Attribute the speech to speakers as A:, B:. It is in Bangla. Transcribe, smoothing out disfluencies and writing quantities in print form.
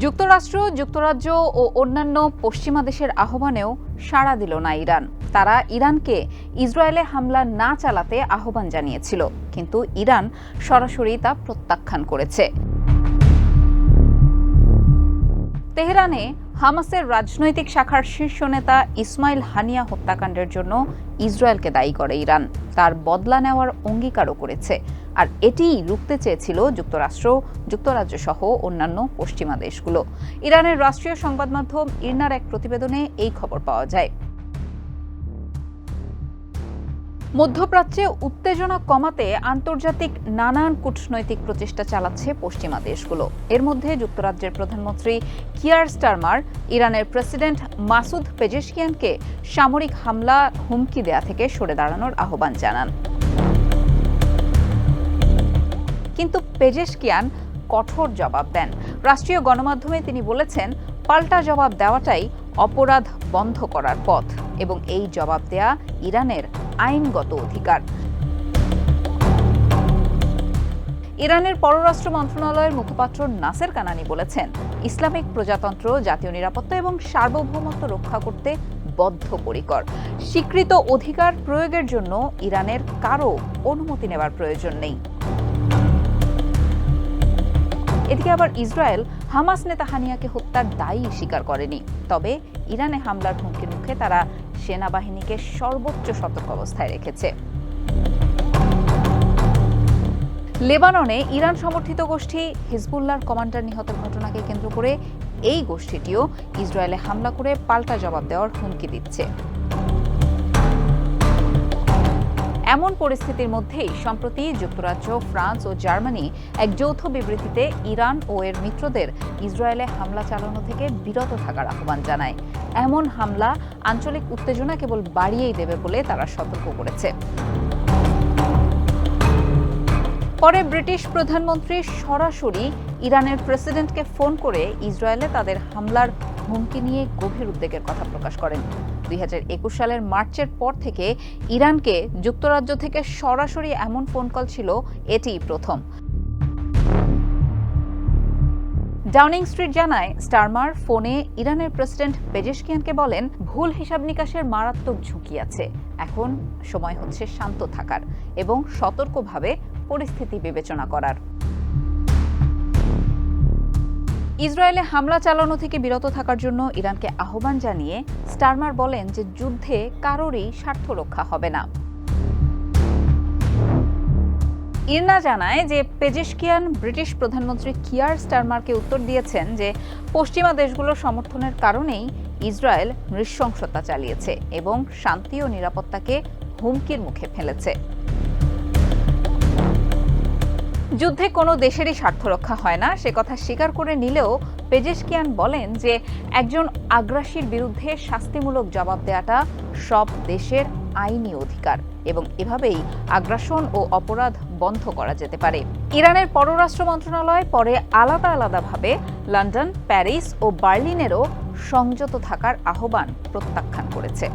A: যুক্তরাষ্ট্র, যুক্তরাজ্য ও অন্যান্য পশ্চিমা দেশের আহ্বানেও সাড়া দিল না ইরান। তারা ইরানকে ইসরায়েলে হামলা না চালাতে আহ্বান জানিয়েছিল, কিন্তু ইরান সরাসরি তা প্রত্যাখ্যান করেছে। তেহরানে হামাসের রাজনৈতিক শাখার শীর্ষ নেতা ইসমাইল হানিয়া হত্যাকাণ্ডের জন্য ইসরায়েলকে দায়ী করে ইরান। তার বদলা নেওয়ার অঙ্গীকারও করেছে, আর এটিই রুখতে চেয়েছিল যুক্তরাষ্ট্র, যুক্তরাজ্য সহ অন্যান্য পশ্চিমা দেশগুলো। ইরানের রাষ্ট্রীয় সংবাদ মাধ্যম ইরনার এক প্রতিবেদনে এই খবর পাওয়া যায়। মধ্যপ্রাচ্যে উত্তেজনা কমাতে আন্তর্জাতিক নানান কূটনৈতিক প্রচেষ্টা চালাচ্ছে পশ্চিমা দেশগুলো। এর মধ্যে যুক্তরাজ্যের প্রধানমন্ত্রী কিয়ার স্টারমার ইরানের প্রেসিডেন্ট মাসুদ পেজেশকিয়ানকে সামরিক হামলা হুমকি দেয়া থেকে সরে দাঁড়ানোর আহ্বান জানান। কিন্তু পেজেশকিয়ান কঠোর জবাব দেন। রাষ্ট্রীয় গণমাধ্যমে তিনি বলেছেন, পাল্টা জবাব দেওয়াটাই অপরাধ বন্ধ করার পথ, এবং এই জবাব দেয়া ইরানের আইনগত অধিকার। ইরানের পররাষ্ট্র মন্ত্রণালয়ের মুখপাত্র নাসের কানানি বলেছেন, ইসলামিক প্রজাতন্ত্র জাতীয় নিরাপত্তা এবং সার্বভৌমত্ব রক্ষা করতে বদ্ধপরিকর। স্বীকৃত অধিকার প্রয়োগের জন্য ইরানের কারও অনুমতি নেওয়ার প্রয়োজন নেই। এদিকে আবার ইসরায়েল হামাস নেতা হানিয়াকে হত্যার দায়ী স্বীকার করেনি, তবে ইরানে হামলার হুমকির মুখে তারা সেনাবাহিনীকে সর্বোচ্চ সতর্কাবস্থায় রেখেছে। লেবাননে ইরান সমর্থিত গোষ্ঠী হিজবুল্লাহর কমান্ডার নিহতের ঘটনাকে কেন্দ্র করে এই গোষ্ঠীটিও ইসরায়েলে হামলা করে পাল্টা জবাব দেওয়ার হুমকি দিচ্ছে। এমন পরিস্থিতির মধ্যেই সম্প্রতি যুক্তরাজ্য, ফ্রান্স ও জার্মানি এক যৌথ বিবৃতিতে ইরান ও এর মিত্রদের ইসরায়েলে হামলা চালানো থেকে বিরত থাকার আহ্বান জানায়। এমন হামলা আঞ্চলিক উত্তেজনা কেবল বাড়িয়েই দেবে বলে তারা সতর্ক করেছে। পরে ব্রিটিশ প্রধানমন্ত্রী সরাসরি ইরানের প্রেসিডেন্টকে ফোন করে ইসরায়েলে তাদের হামলার হুমকি নিয়ে গভীর উদ্বেগের কথা প্রকাশ করেন। 2021 সালের মার্চের পর থেকে ইরানকে যুক্তরাজ্য থেকে সরাসরি এমন ফোন কল ছিল এটিই প্রথম। ডাউনিং স্ট্রিট জানায়, স্টারমার ফোনে ইরানের প্রেসিডেন্ট পেজেশকিয়ানকে বলেন, ভুল হিসাব নিকাশের মারাত্মক ঝুঁকি আছে। এখন সময় হচ্ছে শান্ত থাকার এবং সতর্কভাবে পরিস্থিতি বিবেচনা করার। ইসরায়েলে হামলা চালানো থেকে বিরত থাকার জন্য ইরানকে আহ্বান জানিয়ে স্টারমার বলেন যে যুদ্ধে কারোরই স্বার্থ রক্ষা হবে না। ইরনা জানায় যে পেজেশকিয়ান ব্রিটিশ প্রধানমন্ত্রী কিয়ার স্টারমারকে উত্তর দিয়েছেন যে পশ্চিমা দেশগুলোর সমর্থনের কারণেই ইসরায়েল নৃশংসতা চালিয়েছে এবং শান্তি ও নিরাপত্তাকে হুমকির মুখে ফেলেছে। যুদ্ধে কোনো দেশেরই স্বার্থ রক্ষা হয় না সে কথা স্বীকার করে নিলেও পেজেশকিয়ান বলেন যে একজন আগ্রাসীর বিরুদ্ধে শাস্তিমূলক জবাব দেওয়াটা সব দেশের আইনি অধিকার, এবং এভাবেই আগ্রাসন ও অপরাধ বন্ধ করা যেতে পারে। ইরানের পররাষ্ট্র মন্ত্রণালয় পরে আলাদা আলাদাভাবে লন্ডন, প্যারিস ও বার্লিনেরও সংযত থাকার আহ্বান প্রত্যাখ্যান করেছে।